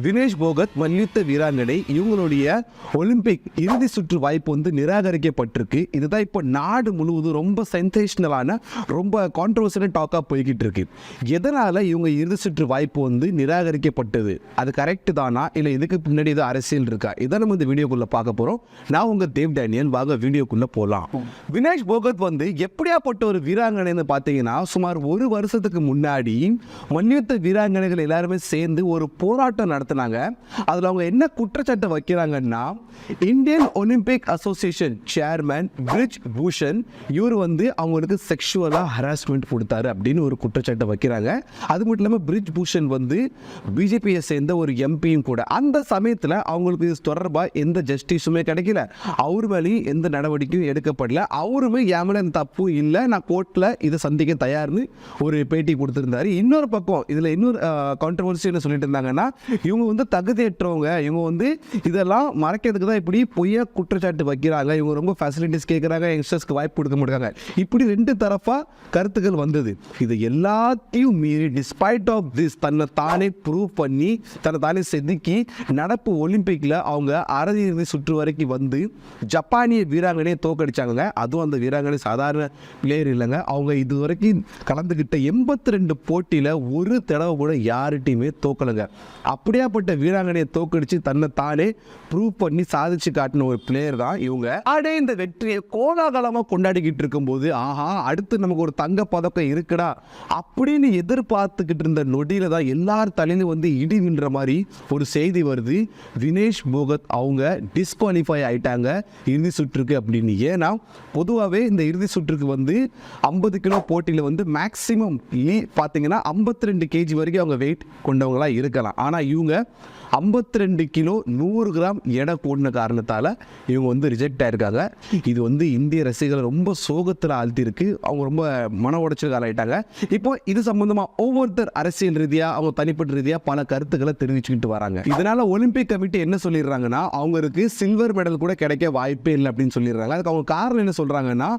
வினேஷ் போகத் மல்யுத்த வீராங்கனை இவங்களுடைய ஒலிம்பிக் இறுதி சுற்று வாய்ப்பு வந்து நிராகரிக்கப்பட்டிருக்கு. இதுதான் இப்போ நாடு முழுவதும் ரொம்ப சென்சேஷனலான ரொம்ப கான்ட்ரோவர்சியல் டாக்காக போய்கிட்டு இருக்கு. எதனால் இவங்க இறுதி சுற்று வாய்ப்பு வந்து நிராகரிக்கப்பட்டது, அது கரெக்டு தானா இல்லை இதுக்கு பின்னாடி ஏதோ அரசியல் இருக்கா, இதை நம்ம இந்த வீடியோக்குள்ளே பார்க்க போகிறோம். நான் உங்கள் தேவ் டேனியல், வாங்க வீடியோக்குள்ளே போகலாம். வினேஷ் போகத் வந்து எப்படியாப்பட்ட ஒரு வீராங்கனைன்னு பார்த்தீங்கன்னா, சுமார் ஒரு வருஷத்துக்கு முன்னாடி மல்யுத்த வீராங்கனைகள் எல்லாருமே சேர்ந்து ஒரு போராட்டம் நடத்தினாங்க. அதில் அவங்க என்ன குற்றச்சாட்டை வைக்கிறாங்கன்னா, Indian Olympic Association chairman Brij Bhushan இவர் வந்து அவங்களுக்கு செக்ஷுவலாக ஹராஸ்மெண்ட் கொடுத்தாரு அப்படின்னு ஒரு குற்றச்சாட்டை வைக்கிறாங்க. அது மட்டும் இல்லாமல் பிரிஜ் பூஷன் வந்து பிஜேபியை சேர்ந்த ஒரு எம்பியும் கூட. அந்த சமயத்தில் அவங்களுக்கு இது தொடர்பாக எந்த ஜஸ்டிஸுமே கிடைக்கல, அவர் மேலேயும் எந்த நடவடிக்கையும் எடுக்கப்படல. அவருமே என் மேலே தப்பு இல்லை, நான் கோர்ட்டில் இதை சந்திக்க தயார்னு ஒரு பேட்டி கொடுத்துருந்தாரு. இன்னொரு பக்கம் இதில் இன்னொரு கான்ட்ரவர்சின்னு சொல்லிட்டு இருந்தாங்கன்னா, இவங்க வந்து தகுதியற்றவங்க, இவங்க வந்து இதெல்லாம் மறைக்கிறதுக்கு தான் இப்படி பொய்யா குற்றச்சாட்டு வைக்கிறாங்க, இவங்க ரொம்ப ஃபெசிலிட்டிஸ் கேட்குறாங்க, யங்ஸ்டர்ஸ்க்கு வாய்ப்பு கொடுக்க மாட்டாங்க, இப்படி ரெண்டு தரப்பாக கருத்துக்கள் வந்தது. இது எல்லாத்தையும் மீறி டிஸ்பைட் ஆஃப் திஸ் தன்னை தானே ப்ரூவ் பண்ணி தன்னை தானே செதுக்கி நடப்பு ஒலிம்பிக்கில் அவங்க அரையிறுதி சுற்று வரைக்கும் வந்து ஜப்பானிய வீராங்கனையை தோக்கடிச்சாங்க. அதுவும் அந்த வீராங்கனை சாதாரண பிளேயர் இல்லைங்க, அவங்க இது வரைக்கும் கலந்துக்கிட்ட 82 போட்டியில் ஒரு தடவை கூட யார்கிட்டையுமே தோக்கலைங்க. அப்படியாப்பட்ட வீராங்கனையை தோக்கடிச்சு தன்னை தானே ப்ரூவ் பண்ணி சாதிச்சு காட்டின ஒரு பிளேயர் தான் இவங்க. அதே இந்த வெற்றியை கோலாகலமாக கொண்டாடிக்கிட்டு இருக்கும்போது, ஆஹா அடுத்து நமக்கு ஒரு தங்க பதக்கம் இருக்குடா அப்படின்னு எதிர்பார்த்துக்கிட்டு இருந்த நொடியில தான் எல்லார் தலையிலும் வந்து இடி வின்ற மாதிரி ஒரு செய்தி வருது. வினேஷ் போகத் அவங்க டிஸ்குவாலிஃபை ஆயிட்டாங்க இறுதி சுற்றுக்கு அப்படின்னு. ஏன்னா பொதுவாகவே இந்த இறுதி சுற்றுக்கு வந்து 50 கிலோ போட்டியில் வந்து மேக்சிமம் பார்த்தீங்கன்னா 52 kg வரைக்கும் அவங்க வெயிட் கொண்டவங்களா இருக்கலாம். ஆனால் இவங்க 52 கிலோ 100 கிராம் எடை கூடின காரணத்தால் இவங்க வந்து ரிஜெக்ட் ஆகிருக்காங்க. இது வந்து இந்திய ரசிகர்களை ரொம்ப சோகத்தில் ஆழ்த்திருக்கு. அவங்க ரொம்ப மன உடைச்சல் ஆளாயிட்டாங்க. இப்போ இது சம்பந்தமாக ஒவ்வொருத்தர் அரசியல் ரீதியாக அவங்க தனிப்பட்ட ரீதியாக பல கருத்துக்களை தெரிவிச்சுக்கிட்டு வராங்க. இதனால் ஒலிம்பிக் கமிட்டி என்ன சொல்லிடுறாங்கன்னா, அவங்களுக்கு சில்வர் மெடல் கூட கிடைக்க வாய்ப்பே இல்லை அப்படின்னு சொல்லிடுறாங்க. அதுக்கு அவங்க காரணம் என்ன சொல்கிறாங்கன்னா,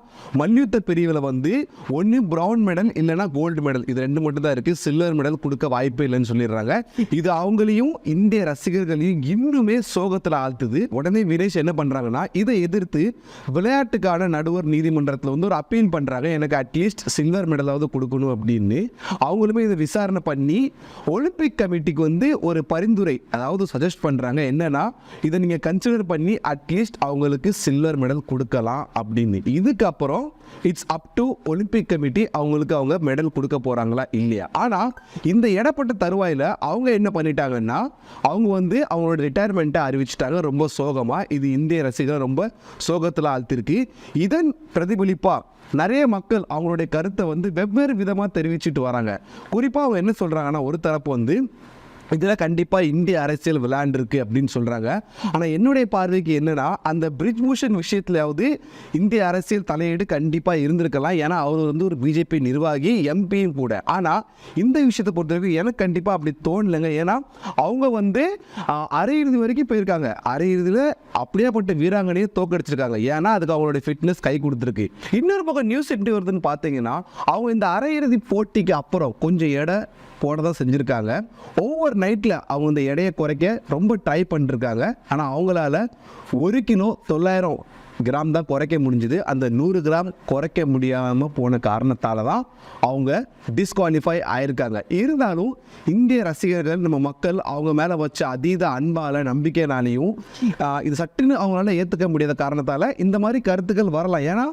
மல்யுத்த பிரிவில் வந்து ஒன்று ப்ரௌன் மெடல் இல்லைனா கோல்டு மெடல், இது ரெண்டு மட்டும் தான் இருக்குது, சில்வர் மெடல் கொடுக்க வாய்ப்பே இல்லைன்னு சொல்லிடுறாங்க. இது அவங்களையும் இந்திய ரசிகர்களையும் இன்னுமே சோகத்தில் ஆழ்த்துது. உடனே வினேஷ் என்ன பண்றாங்கன்னா, இதை எதிர்த்து விளையாட்டுக்கான நடுவர் நீதிமன்றத்தில் வந்து ஒரு அப்பீல் பண்றாங்க, எனக்கு அட்லீஸ்ட் சில்வர் மெடலாவது கொடுக்கணும் அப்படின்னு. அவங்களுமே இதை விசாரணை பண்ணி ஒலிம்பிக் கமிட்டிக்கு வந்து ஒரு பரிந்துரை, அதாவது சஜஸ்ட் பண்றாங்க, என்னன்னா இதை நீங்க கன்சிடர் பண்ணி அட்லீஸ்ட் அவங்களுக்கு சில்வர் மெடல் கொடுக்கலாம் அப்படின்னு. இதுக்கப்புறம் it's up to Olympic committee அவங்களுக்கு அவங்க மெடல் கொடுக்க போறாங்களா இல்லையா. ஆனால் இந்த இடப்பட்ட தருவாயில் அவங்க என்ன பண்ணிட்டாங்கன்னா, அவங்க வந்து அவங்களோட ரிட்டையர்மெண்ட்டை அறிவிச்சிட்டாங்க ரொம்ப சோகமாக. இது இந்திய ரசிகர் ரொம்ப சோகத்தில் ஆழ்த்திருக்கு. இதன் பிரதிபலிப்பாக நிறைய மக்கள் அவங்களுடைய கருத்தை வந்து வெவ்வேறு விதமாக தெரிவிச்சுட்டு வராங்க. குறிப்பாக அவங்க என்ன சொல்கிறாங்கன்னா, ஒரு தரப்பு வந்து இதில் கண்டிப்பாக இந்திய அரசியல் விளையாண்டுருக்கு அப்படின்னு சொல்கிறாங்க. ஆனால் என்னுடைய பார்வைக்கு என்னென்னா, அந்த பிரிஜ் பூஷன் விஷயத்துலையாவது இந்திய அரசியல் தலையீடு கண்டிப்பாக இருந்திருக்கலாம். ஏன்னா அவர் வந்து ஒரு பிஜேபி நிர்வாகி, எம்பியும் கூட. ஆனால் இந்த விஷயத்தை பொறுத்தவரைக்கும் எனக்கு கண்டிப்பாக அப்படி தோணலைங்க. ஏன்னா அவங்க வந்து அரையிறுதி வரைக்கும் போயிருக்காங்க, அரையிறுதியில் அப்படியேப்பட்ட வீராங்கனையை தோக்கடிச்சிருக்காங்க. ஏன்னா அதுக்கு அவங்களுடைய ஃபிட்னஸ் கை கொடுத்துருக்கு. இன்னொரு பக்கம் நியூஸ் எப்படி வருதுன்னு பார்த்தீங்கன்னா, அவங்க இந்த அரையிறுதி போட்டிக்கு அப்புறம் கொஞ்சம் எடை போட தான் செஞ்சுருக்காங்க. ஓவர் நைட்டில் அவங்க இந்த எடையை குறைக்க ரொம்ப ட்ரை பண்ணிருக்காங்க. ஆனால் அவங்களால 1 கிலோ 900 கிராம் தான் குறைக்க முடிஞ்சுது. அந்த 100 கிராம் குறைக்க முடியாமல் போன காரணத்தால் தான் அவங்க டிஸ்குவாலிஃபை ஆயிருக்காங்க. இருந்தாலும் இந்திய ரசிகர்கள், நம்ம மக்கள் அவங்க மேலே வச்ச அதீத அன்பால் நம்பிக்கைனாலையும் இது சட்டுன்னு அவங்களால ஏற்றுக்க முடியாத காரணத்தால் இந்த மாதிரி கருத்துக்கள் வரலாம். ஏன்னா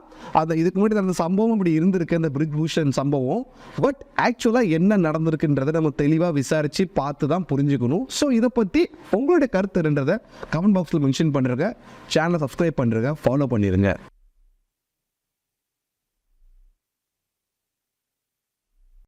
அதை இதுக்கு முன்னாடி அந்த சம்பவம் இப்படி இருந்திருக்கு, அந்த பிரிஜ் பூஷன் சம்பவம். பட் ஆக்சுவலாக என்ன நடந்திருக்குன்றதை நம்ம தெளிவாக விசாரித்து பார்த்து தான் புரிஞ்சுக்கணும். ஸோ இதை பற்றி உங்களுடைய கருத்து என்னன்றதை கமெண்ட் பாக்ஸில் மென்ஷன் பண்ணுறங்க. சேனலை சப்ஸ்கிரைப் பண்ணுறங்க, ஃபாலோ பண்ணிடுங்க.